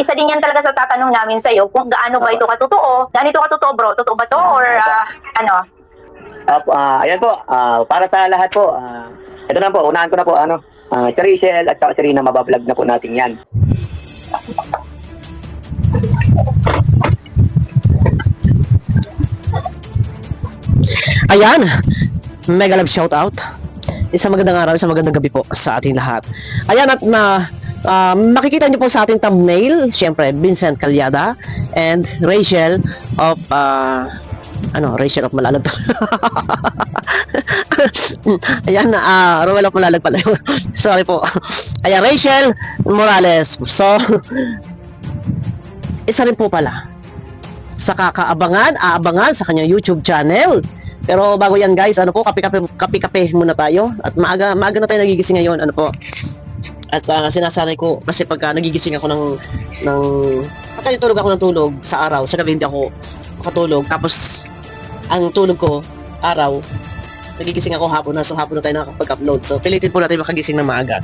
isa din yan talaga sa tatanong namin sa'yo kung gaano ba ito katotoo. Ganito katotoo bro? Totoo ba to? Or ano? Ayan po, para sa lahat po, ito na po, unahan ko na po, si Rachel at saka si Rina, mabablog na po natin yan. Ayan, mega love shout out. Isang magandang araw, isang magandang gabi po sa ating lahat. Ayan, at makikita niyo po sa ating thumbnail, syempre, Vincent Calyada and Rachel of, Rachel of Malalag. Ayan, Rowell of Malalag pala yun. Sorry po. Ayan, Rachel Morales. So, isa rin po pala sa aabangan sa kanyang YouTube channel. Pero bago yan guys, kape-kape muna tayo. At maaga na tayo nagigising ngayon, At sinasanay ko, kasi pagka nagigising ako pagka tulog ako ng tulog sa araw, sa gabi hindi ako makatulog. Tapos, ang tulog ko, araw, nagigising ako hapon na, so hapon na tayo nakapag-upload. So, pilitin po natin makagising ng maaga.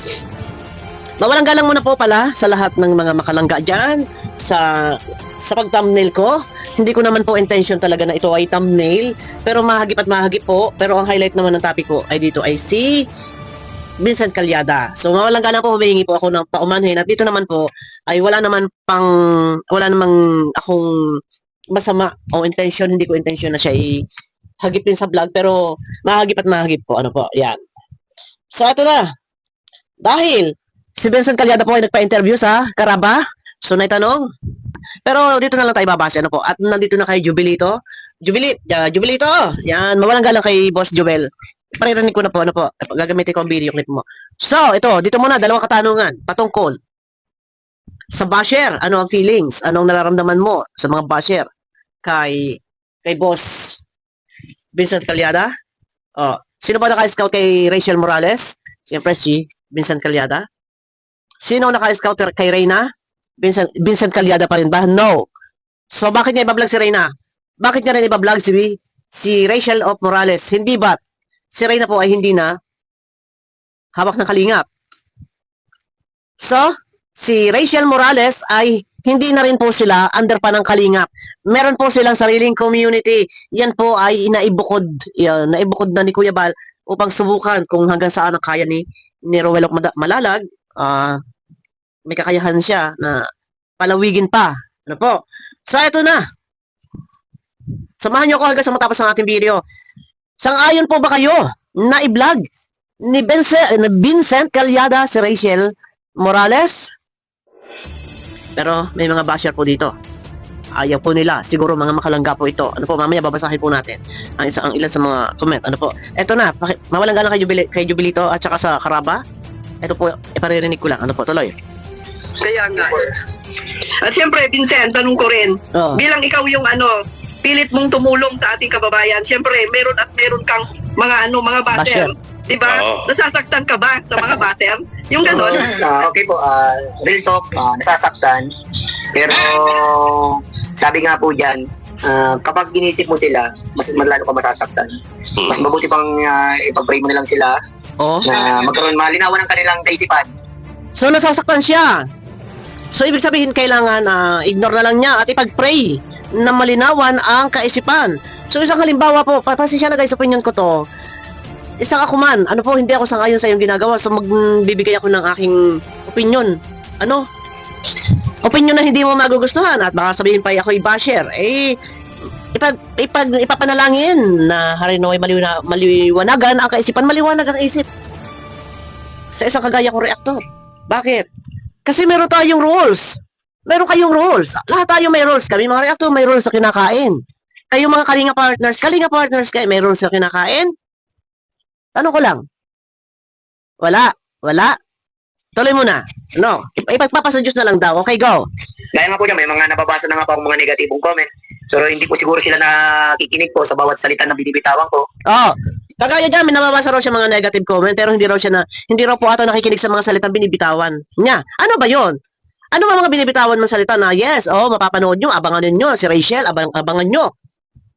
Mawalang galang muna po pala sa lahat ng mga makalangga dyan, sa pag-thumbnail ko. Hindi ko naman po intention talaga na ito ay thumbnail, pero mahagip at mahagip po. Pero ang highlight naman ng topic ko ay dito ay si Vincent Calyada. So mawalang galang po, humihingi po ako ng paumanhin. At dito naman po ay wala namang akong masama o intention, hindi ko intention na siya hagipin sa vlog, pero mahagip at mahagip po. Yan. So ito na. Dahil si Vincent Calyada po ay nagpa-interview sa Karaba. So naitanong. Pero dito na lang tayo babase, At nandito na kay Jubilito. Jubilito. Yan, mawalang galang kay Boss Joel. Paririnig ko na po, Gagamitin ko ang video clip mo. So, dito muna, dalawang katanungan patungkol sa basher. Ano ang feelings? Anong nararamdaman mo sa mga basher kay Boss Vincent Calyada? Sino ba naka-scout kay Rachel Morales? Siyempre si Vincent Calyada. Sino naka-scout kay Reyna? Vincent Calyada pa rin ba? No. So, bakit niya ibablog si Reyna? Bakit niya rin ibablog si Rachel of Morales? Hindi ba? Si Reyna po ay hindi na hawak ng kalingap. So, si Rachel Morales ay hindi na rin po sila under pa ng kalingap. Meron po silang sariling community. Yan po ay naibukod na ni Kuya Bal upang subukan kung hanggang saan ang kaya ni Rowell of Malalag. May kakayahan siya na palawigin pa. So, ito na. Samahan niyo ako hanggang sa matapos ng ating video. Sang-ayon po ba kayo na i-vlog ni Vincent Calyada si Rachel Morales? Pero may mga basher po dito. Ayaw po nila. Siguro mga makalangga po ito. Mamaya babasahin po natin ang ilan sa mga comment. Ito na. Mawalang galang kay Jubilito at saka sa Karaba. Ito po, iparirinig ko lang. Tuloy. Kaya nga. At siyempre, Vincent, tanong ko rin, bilang ikaw yung pilit mong tumulong sa ating kababayan, siyempre, meron kang mga baser. Diba? Nasasaktan ka ba sa mga baser? Yung gano'n? Okay po, real talk, nasasaktan. Pero, sabi nga po dyan, kapag inisip mo sila, mas lalo ka masasaktan. Mas mabuti pang ipag-pray mo na lang sila na magkaroon malinawan ang kanilang kaisipan. So, nasasaktan siya. So, ibig sabihin, kailangan ignore na lang niya at ipag-pray na malinawan ang kaisipan. So, isang halimbawa po, pasensya na guys, opinion ko to. Isang ako man, hindi ako sang-ayon sa iyong ginagawa, so magbibigay ako ng aking opinion. Opinion na hindi mo magugustuhan at baka sabihin pa ako i-basher. Ipapanalangin na harinoy maliwanagan ang kaisipan, maliwanag ang isip. Sa isang kagaya kong reactor. Bakit? Kasi meron tayong rules. Meron kayong rules. Lahat tayo may rules. Kami mga reactor may rules sa kinakain. Kayo mga kalinga partners kayo may rules sa kinakain? Tanong ko lang. Wala. Tuloy mo na. Ipagpapasa Diyos na lang daw. Okay, go. Gaya nga po dyan, may mga nababasa na nga po akong mga negatibong comment. Pero hindi po siguro sila nakikinig po sa bawat salita na binibitawan ko. Kagaya dyan, may nababasa raw siya mga negative comment, pero hindi raw po ata nakikinig sa mga salitang binibitawan niya. Ano ba yon? Ano ba mga binibitawan mong salita na, yes, mapapanood nyo, abangan ninyo, si Rachel, abangan nyo.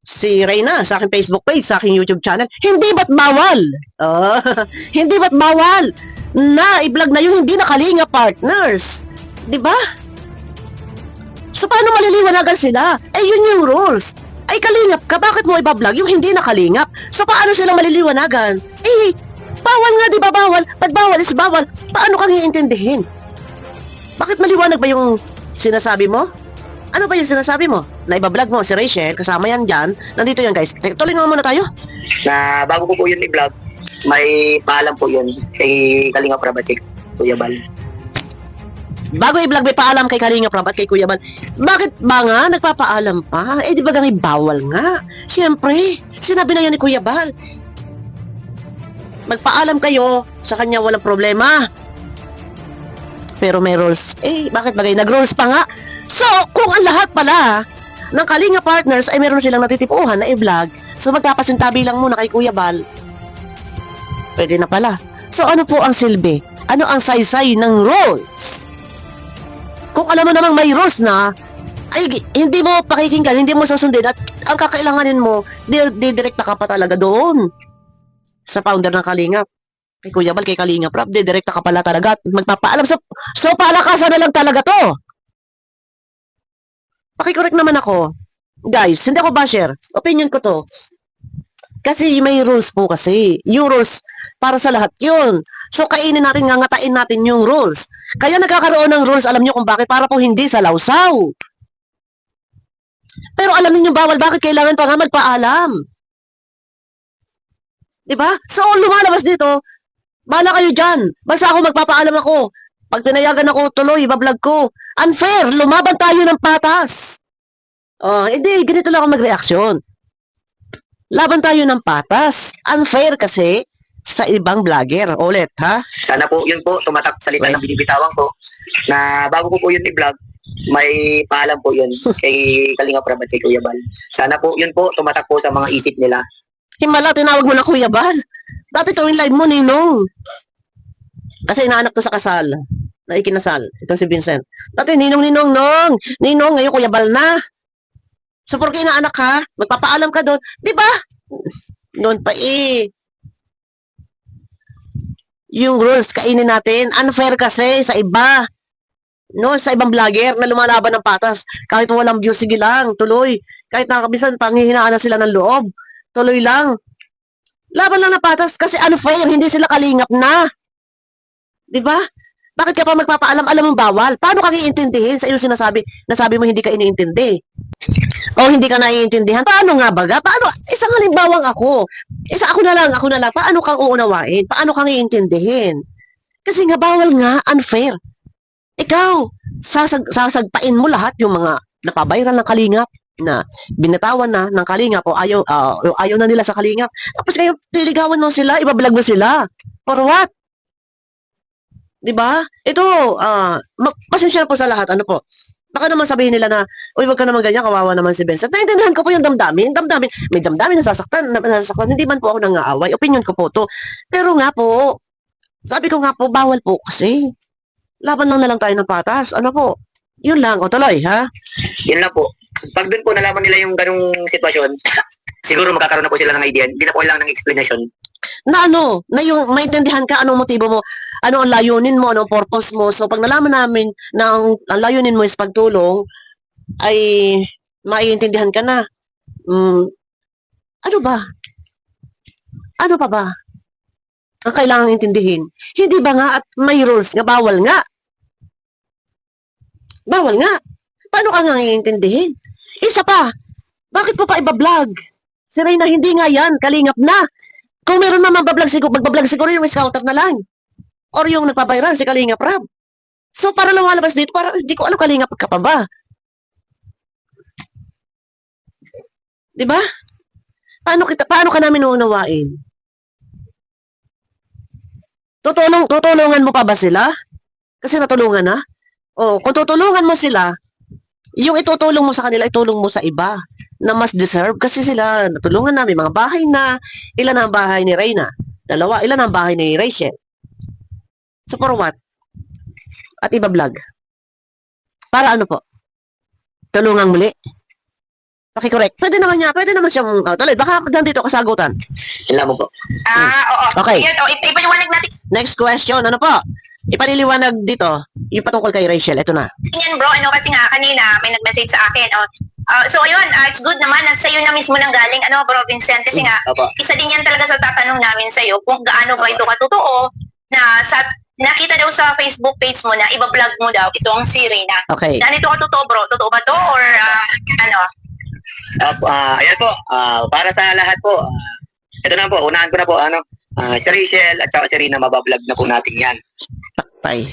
Si Reyna, sa aking Facebook page, sa aking YouTube channel, hindi ba't bawal? Hindi ba't bawal na i-vlog na yun, hindi na kalinga partners? Di ba? So, paano maliliwanagan sila? Eh, yun yung rules. Ay, kalingap ka, bakit mo ibablog yung hindi nakalingap? So, paano sila maliliwanagan? Eh, bawal nga, di ba bawal? Pag bawal is bawal. Paano kang iintindihin? Bakit maliwanag ba yung sinasabi mo? Ano ba yung sinasabi mo? Na ibablog mo si Rachel, kasama yan dyan. Nandito yan, guys. Tuloy nga muna tayo. Na bago ko po yun i-vlog, may paalam po yun kay Kalinga Prab at kay Kuya Bal. Bago i-vlog, may paalam kay Kalinga Prab at kay Kuya Bal. Bakit ba nga nagpapaalam pa? Eh, di ba nga bawal nga? Siyempre, sinabi na yan ni Kuya Bal. Magpaalam kayo, sa kanya walang problema. Pero may rules. Eh, bakit bagay? Nag-rules pa nga. So, kung ang lahat pala ng Kalinga partners ay meron silang natitipuhan na i-vlog, so magpapasintabi lang muna kay Kuya Bal. Pwede na pala. So, ano po ang silbi? Ano ang saysay ng rules? Kung alam mo namang may rules na, ay hindi mo pakikinggan, hindi mo susundin at ang kakailanganin mo, didirekta ka pa talaga doon sa founder ng Kalingap. Kay Kuya Bal, kay Kalingap Rap, didirekta ka pala talaga at magpapaalam. So palakasan na lang talaga to. Pakicorrect naman ako. Guys, hindi ako basher. Opinion ko to. Kasi may rules po kasi. Yung rules, para sa lahat yun. So, kainin natin, ngangatain natin yung rules. Kaya nagkakaroon ng rules, alam nyo kung bakit, para po hindi sa lawsaw. Pero alam niyo bawal, bakit kailangan pa nga magpaalam? Diba? So, lumalabas dito, bahala kayo dyan. Basta ako magpapaalam ako. Pag pinayagan ako tuloy, ibablog ko. Unfair, lumaban tayo ng patas. Hindi, ganito lang ako mag-reaksyon. Laban tayo ng patas. Unfair kasi sa ibang vlogger. Ulit, ha? Sana po, yun po, tumatak sa salita ng binibitawan ko na bago ko po yun i-vlog, may paalam po yun kay Kalinga Prab at kay Kuya Bal. Sana po, yun po, tumatak po sa mga isip nila. Himala, tinawag mo na Kuya Bal. Dati tuwing live mo, Ninong. Kasi inaanak to sa kasal. Na ikinasal. Ito si Vincent. Dati, Ninong, Nong. Ninong, ngayon Kuya Bal na. So, porque inaanak ka, magpapaalam ka doon. Di ba? Doon pa yung rules, kainin natin. Unfair kasi sa iba. No, sa ibang vlogger na lumalaban ng patas. Kahit walang views, sige lang, tuloy. Kahit nakabisan, panghihinaan na sila ng loob. Tuloy lang. Laban lang ng patas kasi unfair, hindi sila kalingap na. Di ba? Bakit ka pa magpapaalam? Alam mong bawal. Paano kang iintindihin sa iyong sinasabi? Nasabi mo hindi ka iniintindi. O hindi ka naiintindihan. Paano nga baga? Paano? Isang halimbawang ako. Ako na lang. Paano kang uunawain? Paano kang iintindihin? Kasi nga bawal nga, unfair. Ikaw, sasagpain mo lahat yung mga napabayral ng Kalingap na binatawan na ng Kalingap o ayaw na nila sa Kalingap. Tapos kayo, liligawan mo sila, ibablog mo sila. For what? Diba? Ito, pasensya na po sa lahat. Ano po? Baka naman sabihin nila na, uy, wag ka naman ganyan, kawawa naman si Vincent. Naintindihan ko po yung damdamin. May damdamin nasasaktan. Hindi man po ako nangaaway. Opinion ko po to. Pero nga po, sabi ko nga po, bawal po kasi. Laban lang na lang tayo ng patas. Ano po? Yun lang. O tuloy, ha? Yun lang po. Pag doon po nalaman nila yung ganung sitwasyon, siguro magkakaroon na po sila ng idea. Hindi na po kailangan ng explanation. Na yung maintindihan ka, anong motibo mo, ano ang layunin mo, anong purpose mo. So, pag nalaman namin na ang layunin mo is pagtulong, ay maiintindihan ka na. Ano ba? Ano pa ba? Ang kailangang intindihin. Hindi ba nga at may rules nga, bawal nga. Bawal nga. Paano ka nga iintindihin? Isa pa, bakit po pa ibablog? Si Reyna, hindi nga yan, kalingap na. Kung meron naman magbablog siguro yung scouter na lang. Or yung nagpabayran, si Kalingap Rab. So, para lumalabas dito, para hindi ko alam kalingap ka pa ba? Diba? Paano ka namin uunawain? Tutulungan mo pa ba sila? Kasi natulungan na. O, kung tutulungan mo sila, yung itutulong mo sa kanila, itulong mo sa iba na mas deserve. Kasi sila, natulungan na, may mga bahay na. Ilan ang bahay ni Reyna? 2. Ilan ang bahay ni Rachel? So, for what? At iba-vlog. Para ano po? Tulungang muli? Pakicorrect. Pwede naman siyang, tuloy, baka nandito kasagutan. Yun lang po. Oo. Okay. Yan, ipaliwanag natin. Next question, ano po? ipaliliwanag dito, yung patungkol kay Rachel, ito na. Yan bro, ano kasi nga kanina may nag-message sa akin. So ayun, it's good naman na sa'yo na mismo nang galing, ano bro Vincent, kasi nga Opo. isa din yan talaga sa tatanong namin sa'yo kung gaano ba ito katotoo na sa nakita daw sa Facebook page mo na iba-vlog mo daw itong si Reyna. Okay. Ganito katotoo bro, totoo ba to or ano? Ayan po, para sa lahat po, ito na po, unahan ko na po, si Rachel at saka si Rina, mabablog na po natin yan. Patay.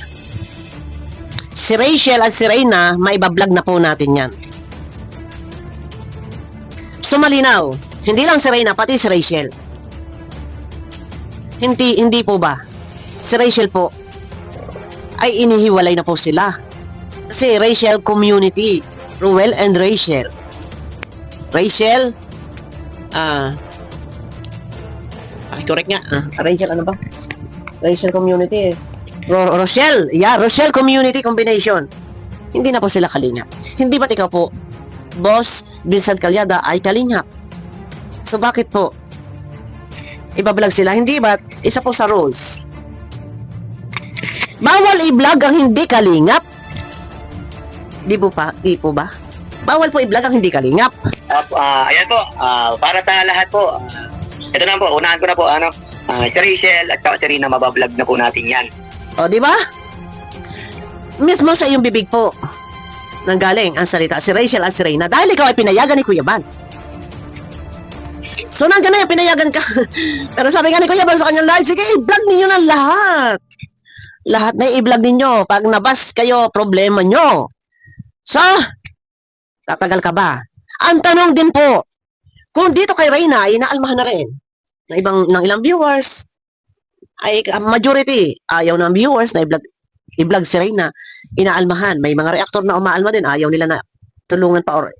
Si Rachel at si Reyna, maibablog na po natin yan. So malinaw, hindi lang si Reyna, pati si Rachel. Hindi po ba? Si Rachel po, ay inihiwalay na po sila. Kasi Rachel community, Ruel and Rachel. Rachel, correct nga, Rachel ano ba? Rachel community eh. Rochelle, Rochelle community combination. Hindi na po sila kalingap. Hindi ba't ikaw po, Boss Vincent Calyada ay kalingap? So bakit po ibablog sila? Hindi ba't isa po sa rules? Bawal i-vlog ang hindi kalingap. Di po ba? Bawal po i-vlog ang hindi kalingap. Ayan po, para sa lahat po, ito na po, unahan ko na po, si Rachel at saka si Rina, mabablog na po natin yan. O, di ba? Mismo sa iyong bibig po nanggaling ang salita si Rachel at si Reyna dahil ikaw ay pinayagan ni Kuya Bal. So, nandiyan na yung pinayagan ka. Pero sabi nga ni Kuya Bal sa kanyang live, sige, i-vlog ninyo na lahat. Lahat na i-vlog ninyo. Pag nabas kayo, problema nyo. So, tatagal ka ba? Ang tanong din po, kung dito kay Reyna, inaalmahan na rin ng ilang viewers, ay majority, ayaw ng viewers na i-vlog si Reyna, inaalmahan. May mga reactor na umaalma din, ayaw nila na tulungan pa or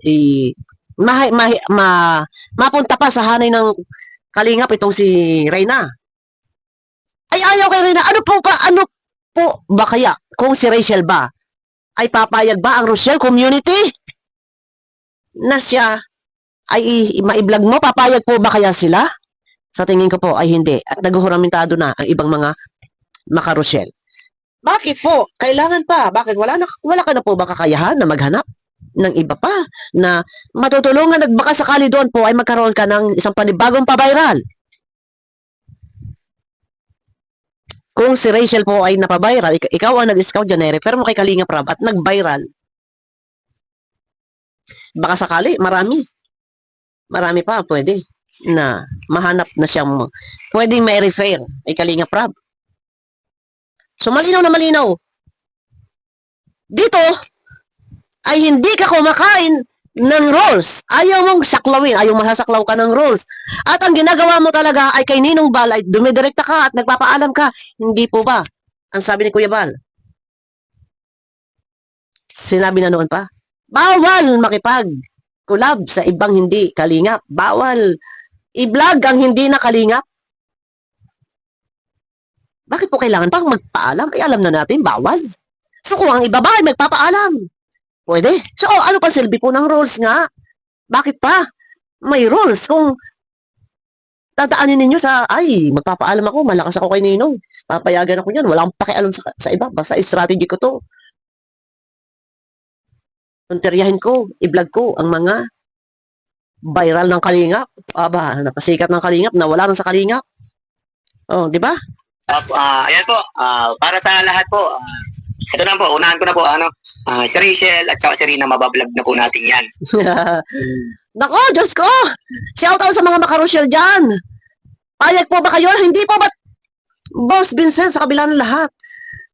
mapunta pa sa hanay ng kalingap itong si Reyna. Ay ayaw kay Reyna. Ano po ba kaya kung si Rachel ba ay papayag ba ang Rochelle community na siya ay ma-vlog mo? Papayag po ba kaya sila? Sa tingin ko po ay hindi. At naguhuramentado na ang ibang mga maka-Rochelle. Bakit po? Kailangan pa. Bakit? Wala ka na po ba kakayahan na maghanap ng iba pa na matutulungan at baka sakali doon po ay magkaroon ka ng isang panibagong pa-viral? Kung si Rachel po ay napaviral, ikaw ang nag-scout dyan, refer mo kay Kalinga Prab at nag-viral, baka sakali, marami pa pwede na mahanap na siyang pwedeng may refer kay Kalinga Prab. So malinaw na malinaw. Dito ay hindi ka kumakain ng rules. Ayaw mong saklawin, ayaw masasaklaw ka ng rules. At ang ginagawa mo talaga ay kay Ninong Bal ay dumidirekta ka at nagpapaalam ka. Hindi po ba? Ang sabi ni Kuya Bal. Sinabi na noon pa, bawal makipag-collab sa ibang hindi kalingap. Bawal i-vlog ang hindi na kalingap. Bakit po kailangan pang magpaalam? Ay alam na natin, bawal. So kung ang iba ba ay magpapaalam, pwede. So ano pa silbi po ng rules nga? Bakit pa? May rules. Kung tataanin ninyo sa, ay, magpapaalam ako, malakas ako kay Ninong. Papayagan ako yan. Wala akong pakialam sa iba. Basta strategy ko to. Tunteryahin ko, i-vlog ko ang mga viral ng kalingap. Aba, napasikat ng kalingap, nawala na sa kalingap. Oh, di ba? Ayan po, para sa lahat po, ito na po, unahan ko na po, si Rachel at saka si Rina, mabablog na po natin yan. Nako, Diyos ko! Shout out sa mga makarosyal dyan! Payag po ba kayo? Hindi po ba, Boss Vincent, sa kabila ng lahat,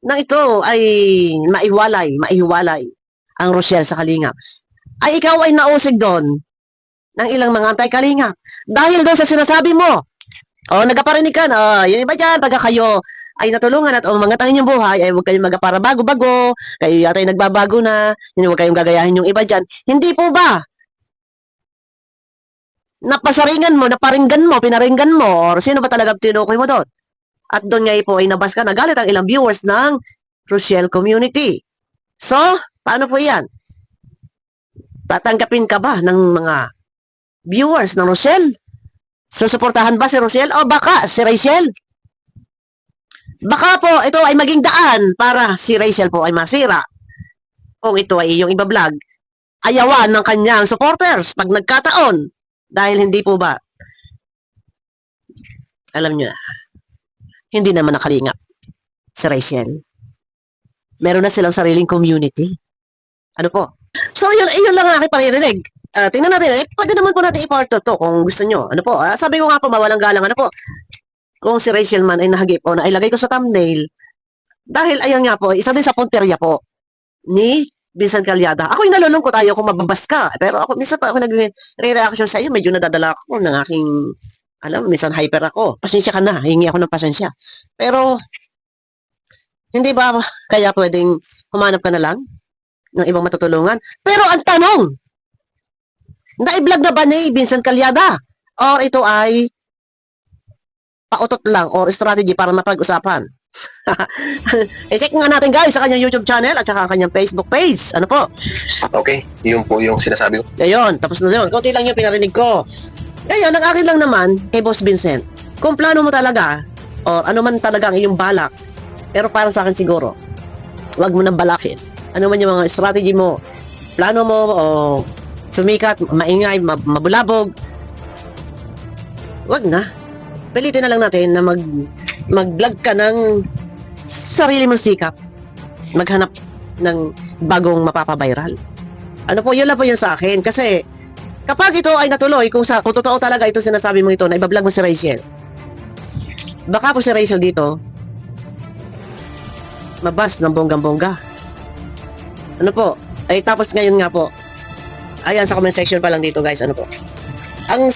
nang ito ay maihiwalay ang Rochelle sa Kalingap, ay ikaw ay nausig doon ng ilang mga anti-Kalingap. Dahil doon sa sinasabi mo, nagaparinig ka na, yung iba dyan, pagka kayo ay natulungan at mga tangin yung buhay, ay huwag kayong magapara bago-bago, kayo yata ay nagbabago na, huwag kayong gagayahin yung iba dyan. Hindi po ba? Napasaringan mo, naparinggan mo, pinaringgan mo, or sino ba talaga tinukoy mo doon? At doon nga po ay nabas ka, nagalit ang ilang viewers ng Rochelle community. So, paano po yan? Tatanggapin ka ba ng mga viewers ng Rochelle? So, suportahan ba si Rochelle o baka si Rachel? baka po ito ay maging daan para si Rachel po ay masira. Kung ito ay yung iba-vlog, ayawan ng kanyang supporters pag nagkataon. Dahil hindi po ba, alam nyo na, hindi naman nakalingap si Rachel. Meron na silang sariling community. Ano po? So, yun lang ang aking paririnig. Tingnan natin, pwede naman po natin i-part to kung gusto nyo. Ano po? Sabi ko nga po, mawalang galang. Ano po? Kung si Rachel man ay nahagip o nailagay ko sa thumbnail, dahil ayan nga po, isa din sa punterya po ni Vincent Calyada. Ako yung nalulungkot, ayaw kung mababas ka. Pero ako, minsan pa ako nagre-reaction sa iyo, medyo nadadala ako ng aking, minsan hyper ako. Pasensya ka na, hingi ako ng pasensya. Pero, hindi ba kaya pwedeng humanap ka na lang ng ibang matutulungan? Pero ang tanong, na-vlog na ba ni Vincent Calyada? Or ito ay pautot lang or strategy para mapag-usapan? I-check nga natin guys sa kanyang YouTube channel at saka kanyang Facebook page. Ano po? Okay, yun po yung sinasabi ko. Ngayon, tapos na yun. Kunti lang yung pinarinig ko. Ngayon, ang akin lang naman kay Boss Vincent, kung plano mo talaga or ano man talaga ang iyong balak, pero para sa akin siguro, wag mo nang balakin. Ano man yung mga strategy mo, plano mo o sumikat, maingay, mabulabog, wag na. Pilitin na lang natin na mag-vlog ka ng sarili mong sikap. Maghanap ng bagong mapapaviral. Ano po, yun lang po yun sa akin. Kasi, kapag ito ay natuloy, kung totoo talaga ito sinasabi mo ito, na ibablog mo si Rachel, baka po si Rachel dito, mabas ng bonggang-bongga. Ano po? Ay, tapos ngayon nga po, ayan sa comment section pa lang dito guys, ano po? Ang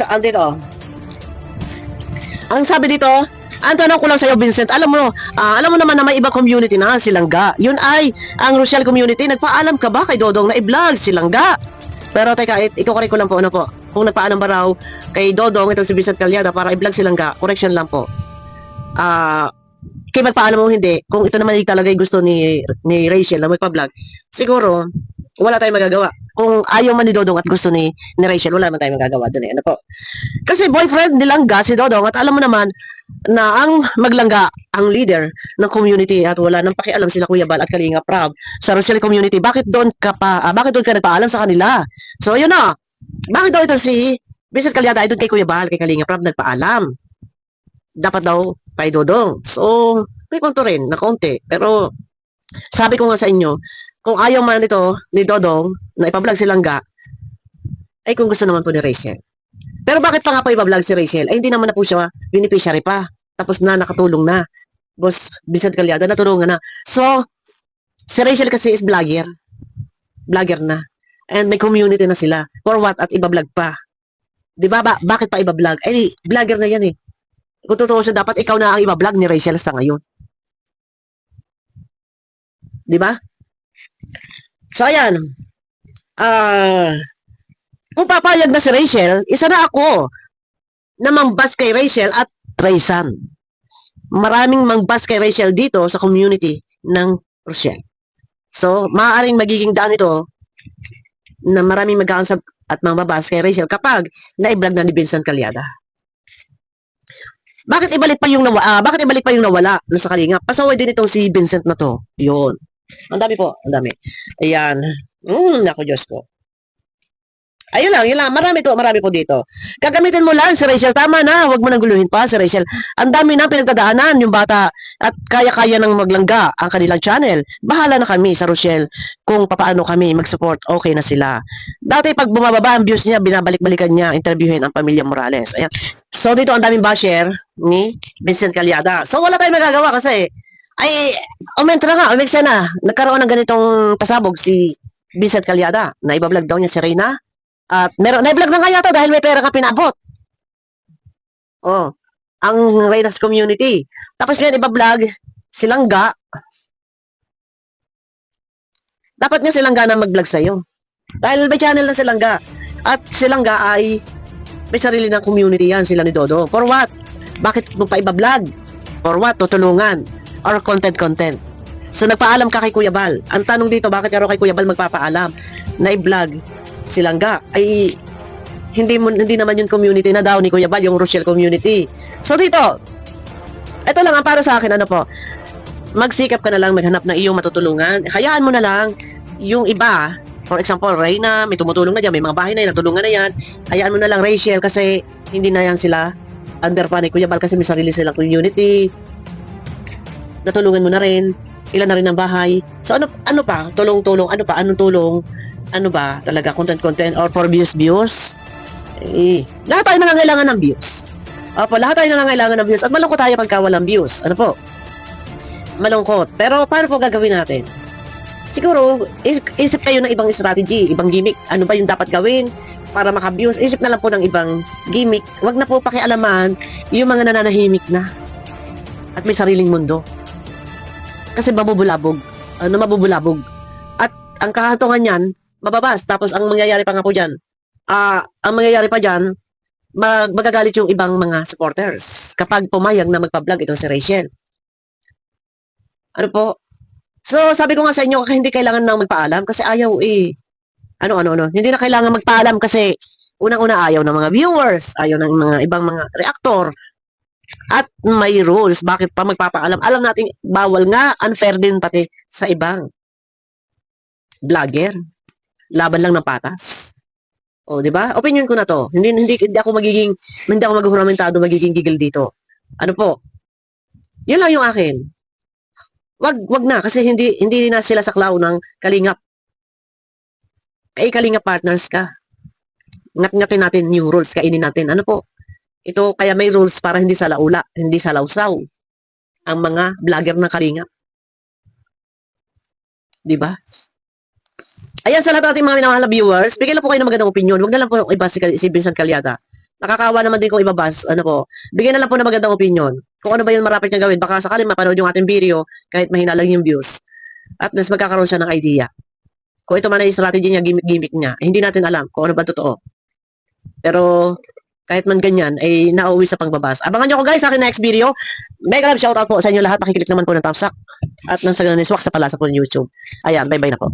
sabi dito, ang tanong ko lang sa iyo Vincent, alam mo naman na may ibang community na Silangga. Yun ay ang Rochelle community. Nagpaalam ka ba kay Dodong na i-vlog Silangga? Pero teka, iko-correct ko lang po ano po. Kung nagpaalam ba raw kay Dodong itong si Vincent Calyada para i-vlog Silangga, correction lang po. Kaya magpaalam mo hindi, kung ito naman yung talaga yung gusto ni Rachel na magpa-vlog, siguro wala tayong magagawa. Kung ayaw man ni Dodong at gusto ni Rachel, wala man tayong magagawa doon eh. Ano po? Kasi boyfriend ni Langga si Dodong at alam mo naman na ang Maglangga ang leader ng community at wala nang pakialam sila Kuya Bal at Kalinga Prab sa Rochelle community. Bakit doon ka nagpaalam sa kanila? So yun na. Bakit daw ito si Vincent Calyada ay doon kay Kuya Bal, kay Kalinga Prab nagpaalam? Dapat daw kay Dodong. So, may punto rin na konti. Pero sabi ko nga sa inyo, kung ayaw man ito ni Dodong na ipa-vlog si Langga, ay kung gusto naman po ni Rachel. Pero bakit pa nga pa ipa-vlog si Rachel? Ay hindi naman na po siya beneficiary pa. Tapos na, nakatulong na. Boss Vincent Calyada, natulungan na. So, si Rachel kasi is vlogger. Vlogger na. And may community na sila. For what? At iba-vlog pa. Di ba? Bakit pa iba-vlog? Ay, vlogger na yan eh. Kung totoo siya, dapat ikaw na ang iba-vlog ni Rachel sa ngayon. Di ba? So, ayan. Kung papayag na si Rachel, isa na ako na mangbas kay Rachel at Traysan. Maraming mangbas kay Rachel dito sa community ng Rochelle. So, maaaring magiging daan ito na maraming mag-aansab at mangbabas kay Rachel kapag na-vlog na ni Vincent Calyada. Bakit ibalik pa yung nawala no sa Kalinga? Pasaway din itong si Vincent na to. Yun. Ang dami po, ang dami. Ayan. Naku Diyos ko. Ayun lang. Marami po dito. Gagamitin mo lang si Rachel. Tama na, huwag mo nang guluhin pa si Rachel. Ang dami na pinagdadaanan yung bata at kaya-kaya nang maglangga ang kanilang channel. Bahala na kami sa Rochelle kung papaano kami mag-support. Okay na sila. Dati pag bumababa ang views niya, binabalik-balikan niya, interviewin ang pamilya Morales. Ayan. So dito ang daming basher ni Vincent Calyada. So wala tayong magagawa kasi ay umenta na nga, umeksa na. Nagkaroon ng ganitong pasabog si Vincent Calyada. Na iba-vlog daw niya si Reyna. At na-vlog na nga yata dahil may pera ka pinabot. Oh, ang Reyna's community. Tapos yan, iba-vlog si Langga. Dapat nga si Langga na mag-vlog sa'yo. Dahil may channel na si Langga. At si Langga ay may sarili ng community yan, sila ni Dodo. For what? Bakit mo pa iba-vlog? For what? Tutulungan. Or content. So nagpaalam ka kay Kuya Bal. Ang tanong dito, bakit ka raw kay Kuya Bal magpapaalam na i-vlog si Langga? Ay hindi naman yung community na daw ni Kuya Bal, yung Rochelle community. So dito, Ito lang ang para sa akin, ano po, magsikap ka na lang maghanap ng iyong matutulungan. Hayaan mo na lang yung iba. For example, Reyna, may tumutulong na dyan, may mga bahay na yan, natulungan na yan. Hayaan mo na lang, Rachel, kasi hindi na yan sila under pa ni Kuya Bal kasi may sarili silang community. Natulungan mo na rin. Ilan na rin ang bahay. So ano pa? Tulong-tulong. Ano pa? Anong tulong? Ano ba? Talaga content or for views? Lahat tayo nangangailangan ng views. Opo, lahat tayo nangangailangan ng views. At malungkot tayo pagka walang views. Ano po? Malungkot. Pero paano po gagawin natin? Siguro, isip kayo ng ibang strategy, ibang gimmick. Ano ba yung dapat gawin para maka-views? Isip na lang po ng ibang gimmick. Huwag na po pakialaman yung mga nananahimik na at may sariling mundo. Kasi mabubulabog. Mabubulabog. At ang kahatungan niyan, mababas. Tapos ang mangyayari pa nga po dyan, ang mangyayari pa dyan, magagalit yung ibang mga supporters kapag pumayag na magpa-vlog itong si Rachel. Ano po? So, sabi ko nga sa inyo, hindi kailangan nang magpaalam kasi ayaw eh. Ano. Hindi na kailangan magpaalam kasi unang-una ayaw ng mga viewers, ayaw ng mga ibang mga reactor. At may rules. Bakit pa magpapaalam? Alam natin, bawal nga, unfair din pati sa ibang vlogger. Laban lang ng patas. O, di ba? Opinion ko na to. Hindi ako maghuramentado, magiging gigil dito. Ano po? Yun lang yung akin. Wag na kasi hindi na sila saklaw ng Kalingap. Kalingap partners ka. Ngat-ngatin natin yung rules, kainin natin. Ano po? Ito kaya may rules para hindi sa laula, hindi sa lawsaw ang mga vlogger ng Kalingap. 'Di ba? Ayan sa lahat ng ating mga minamahal na viewers, bigyan lang po kayo ng magandang opinion. Huwag na lang po iba si Vincent Calyada. Nakakawa naman din kung ibabas, bigyan na lang po ng magandang opinion. Kung ano ba yung marapit niyang gawin, baka sakaling mapanood yung ating video, kahit mahina lang yung views. At mas magkakaroon siya ng idea. Kung ito man ay strategy niya, gimmick niya, hindi natin alam kung ano ba totoo. Pero, kahit man ganyan, ay nauwi sa pagbabas. Abangan niyo ako guys sa akin next video. Mega love shoutout po sa inyo lahat. Pakiclick naman po ng thumbs up. At nang sa ganun, swak sa palasa po ng YouTube. Ayan, bye-bye na po.